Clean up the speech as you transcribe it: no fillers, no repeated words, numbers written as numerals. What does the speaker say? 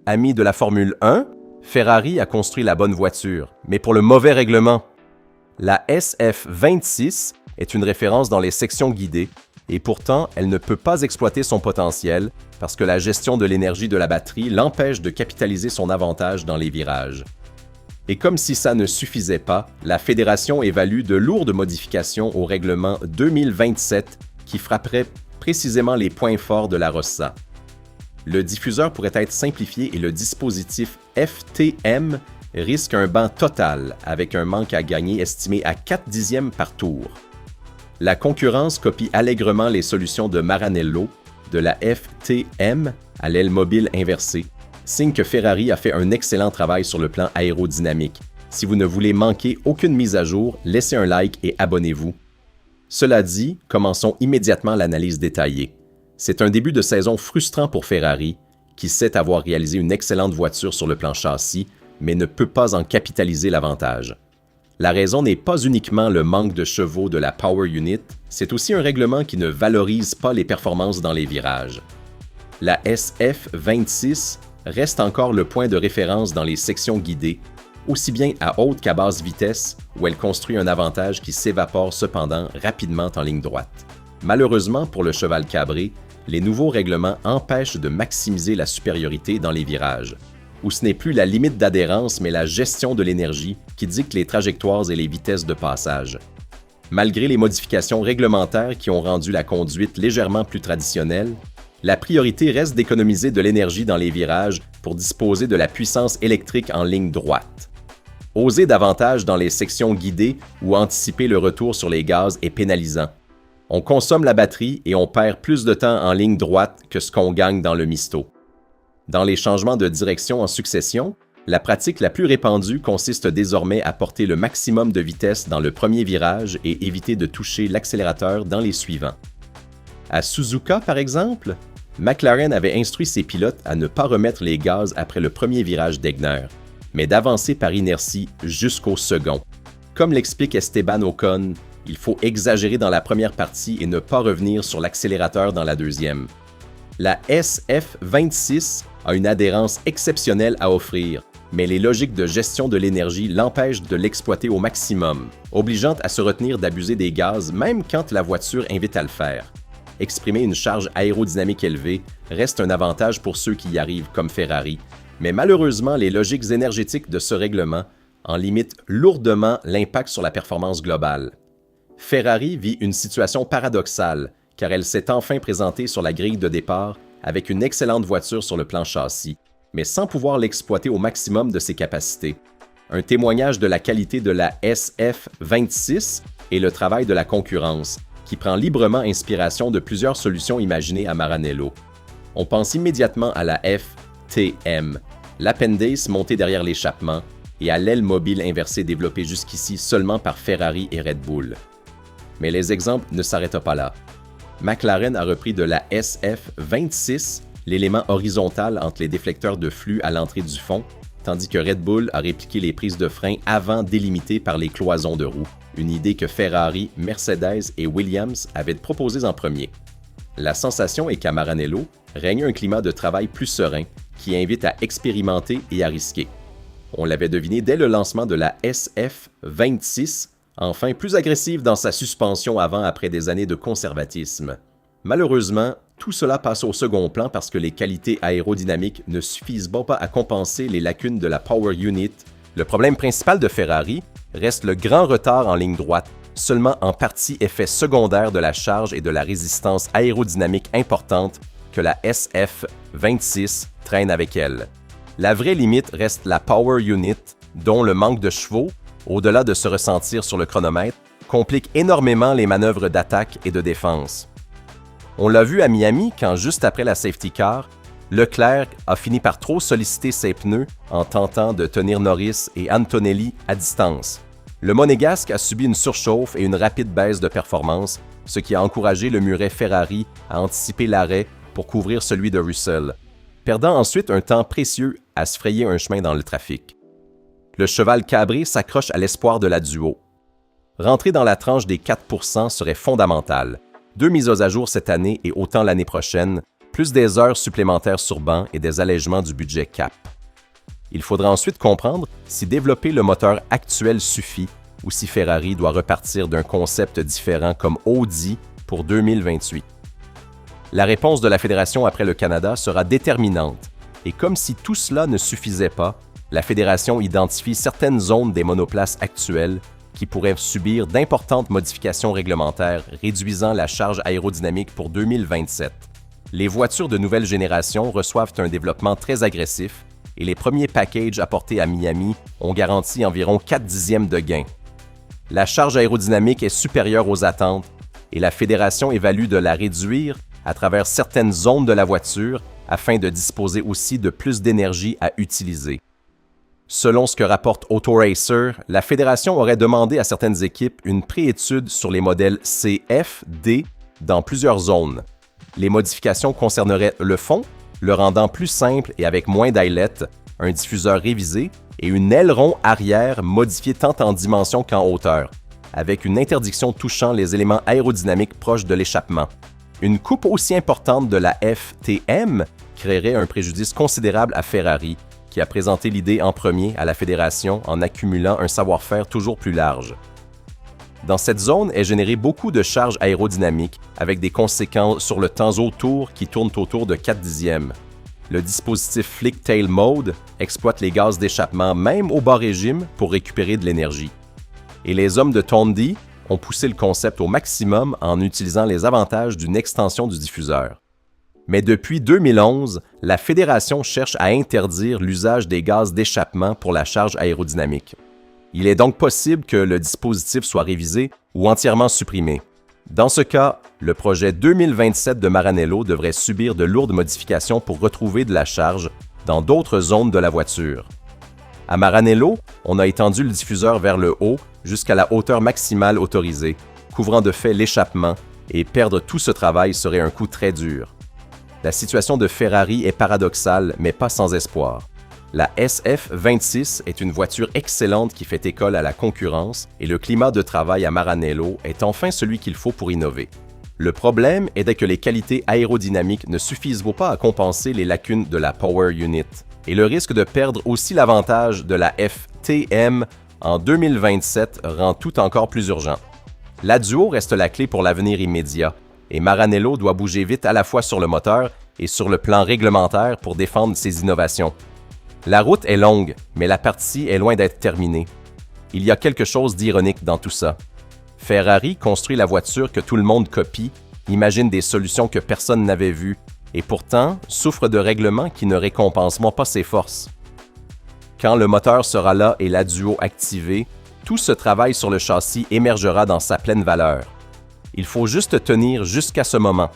Amis de la Formule 1, Ferrari a construit la bonne voiture, mais pour le mauvais règlement. La SF26 est une référence dans les sections guidées, et pourtant, elle ne peut pas exploiter son potentiel parce que la gestion de l'énergie de la batterie l'empêche de capitaliser son avantage dans les virages. Et comme si ça ne suffisait pas, la Fédération évalue de lourdes modifications au règlement 2027 qui frapperait précisément les points forts de la Rossa. Le diffuseur pourrait être simplifié et le dispositif FTM risque un banc total avec un manque à gagner estimé à 4 dixièmes par tour. La concurrence copie allègrement les solutions de Maranello, de la FTM à l'aile mobile inversée, signe que Ferrari a fait un excellent travail sur le plan aérodynamique. Si vous ne voulez manquer aucune mise à jour, laissez un like et abonnez-vous. Cela dit, commençons immédiatement l'analyse détaillée. C'est un début de saison frustrant pour Ferrari, qui sait avoir réalisé une excellente voiture sur le plan châssis, mais ne peut pas en capitaliser l'avantage. La raison n'est pas uniquement le manque de chevaux de la Power Unit, c'est aussi un règlement qui ne valorise pas les performances dans les virages. La SF26 reste encore le point de référence dans les sections guidées, aussi bien à haute qu'à basse vitesse, où elle construit un avantage qui s'évapore cependant rapidement en ligne droite. Malheureusement pour le cheval cabré, les nouveaux règlements empêchent de maximiser la supériorité dans les virages, où ce n'est plus la limite d'adhérence mais la gestion de l'énergie qui dicte les trajectoires et les vitesses de passage. Malgré les modifications réglementaires qui ont rendu la conduite légèrement plus traditionnelle, la priorité reste d'économiser de l'énergie dans les virages pour disposer de la puissance électrique en ligne droite. Oser davantage dans les sections guidées ou anticiper le retour sur les gaz est pénalisant. On consomme la batterie et on perd plus de temps en ligne droite que ce qu'on gagne dans le misto. Dans les changements de direction en succession, la pratique la plus répandue consiste désormais à porter le maximum de vitesse dans le premier virage et éviter de toucher l'accélérateur dans les suivants. À Suzuka, par exemple, McLaren avait instruit ses pilotes à ne pas remettre les gaz après le premier virage d'Egner, mais d'avancer par inertie jusqu'au second. Comme l'explique Esteban Ocon, il faut exagérer dans la première partie et ne pas revenir sur l'accélérateur dans la deuxième. La SF26 a une adhérence exceptionnelle à offrir, mais les logiques de gestion de l'énergie l'empêchent de l'exploiter au maximum, obligeant à se retenir d'abuser des gaz même quand la voiture invite à le faire. Exprimer une charge aérodynamique élevée reste un avantage pour ceux qui y arrivent comme Ferrari, mais malheureusement les logiques énergétiques de ce règlement en limitent lourdement l'impact sur la performance globale. Ferrari vit une situation paradoxale, car elle s'est enfin présentée sur la grille de départ avec une excellente voiture sur le plan châssis, mais sans pouvoir l'exploiter au maximum de ses capacités. Un témoignage de la qualité de la SF26 et le travail de la concurrence, qui prend librement inspiration de plusieurs solutions imaginées à Maranello. On pense immédiatement à la FTM, l'appendice monté derrière l'échappement, et à l'aile mobile inversée développée jusqu'ici seulement par Ferrari et Red Bull. Mais les exemples ne s'arrêtent pas là. McLaren a repris de la SF26 l'élément horizontal entre les déflecteurs de flux à l'entrée du fond, tandis que Red Bull a répliqué les prises de frein avant délimitées par les cloisons de roues, une idée que Ferrari, Mercedes et Williams avaient proposée en premier. La sensation est qu'à Maranello règne un climat de travail plus serein qui invite à expérimenter et à risquer. On l'avait deviné dès le lancement de la SF26, enfin plus agressive dans sa suspension avant-après des années de conservatisme. Malheureusement, tout cela passe au second plan parce que les qualités aérodynamiques ne suffisent pas à compenser les lacunes de la Power Unit. Le problème principal de Ferrari reste le grand retard en ligne droite, seulement en partie effet secondaire de la charge et de la résistance aérodynamique importante que la SF26 traîne avec elle. La vraie limite reste la Power Unit, dont le manque de chevaux, au-delà de se ressentir sur le chronomètre, complique énormément les manœuvres d'attaque et de défense. On l'a vu à Miami quand, juste après la safety car, Leclerc a fini par trop solliciter ses pneus en tentant de tenir Norris et Antonelli à distance. Le Monégasque a subi une surchauffe et une rapide baisse de performance, ce qui a encouragé le muret Ferrari à anticiper l'arrêt pour couvrir celui de Russell, perdant ensuite un temps précieux à se frayer un chemin dans le trafic. Le cheval cabré s'accroche à l'espoir de la duo. Rentrer dans la tranche des 4% serait fondamental. 2 mises à jour cette année et autant l'année prochaine plus des heures supplémentaires sur banc et des allègements du budget CAP. Il faudra ensuite comprendre si développer le moteur actuel suffit ou si Ferrari doit repartir d'un concept différent comme Audi pour 2028. La réponse de la Fédération après le Canada sera déterminante, et comme si tout cela ne suffisait pas, la Fédération identifie certaines zones des monoplaces actuelles qui pourraient subir d'importantes modifications réglementaires réduisant la charge aérodynamique pour 2027. Les voitures de nouvelle génération reçoivent un développement très agressif et les premiers packages apportés à Miami ont garanti environ 4 dixièmes de gain. La charge aérodynamique est supérieure aux attentes et la Fédération évalue de la réduire à travers certaines zones de la voiture afin de disposer aussi de plus d'énergie à utiliser. Selon ce que rapporte Autoracer, la Fédération aurait demandé à certaines équipes une préétude sur les modèles C, F, D dans plusieurs zones. Les modifications concerneraient le fond, le rendant plus simple et avec moins d'ailettes, un diffuseur révisé et une aileron arrière modifié tant en dimension qu'en hauteur, avec une interdiction touchant les éléments aérodynamiques proches de l'échappement. Une coupe aussi importante de la FTM créerait un préjudice considérable à Ferrari, qui a présenté l'idée en premier à la Fédération en accumulant un savoir-faire toujours plus large. Dans cette zone est généré beaucoup de charges aérodynamiques avec des conséquences sur le temps autour qui tourne autour de 4 dixièmes. Le dispositif Flick Tail Mode exploite les gaz d'échappement même au bas régime pour récupérer de l'énergie. Et les hommes de Tondi ont poussé le concept au maximum en utilisant les avantages d'une extension du diffuseur. Mais depuis 2011, la Fédération cherche à interdire l'usage des gaz d'échappement pour la charge aérodynamique. Il est donc possible que le dispositif soit révisé ou entièrement supprimé. Dans ce cas, le projet 2027 de Maranello devrait subir de lourdes modifications pour retrouver de la charge dans d'autres zones de la voiture. À Maranello, on a étendu le diffuseur vers le haut jusqu'à la hauteur maximale autorisée, couvrant de fait l'échappement, et perdre tout ce travail serait un coup très dur. La situation de Ferrari est paradoxale, mais pas sans espoir. La SF26 est une voiture excellente qui fait école à la concurrence et le climat de travail à Maranello est enfin celui qu'il faut pour innover. Le problème est que les qualités aérodynamiques ne suffisent pas à compenser les lacunes de la Power Unit et le risque de perdre aussi l'avantage de la FTM en 2027 rend tout encore plus urgent. La Duo reste la clé pour l'avenir immédiat et Maranello doit bouger vite à la fois sur le moteur et sur le plan réglementaire pour défendre ses innovations. La route est longue, mais la partie est loin d'être terminée. Il y a quelque chose d'ironique dans tout ça. Ferrari construit la voiture que tout le monde copie, imagine des solutions que personne n'avait vues, et pourtant souffre de règlements qui ne récompensent pas ses forces. Quand le moteur sera là et la Duo activée, tout ce travail sur le châssis émergera dans sa pleine valeur. Il faut juste tenir jusqu'à ce moment.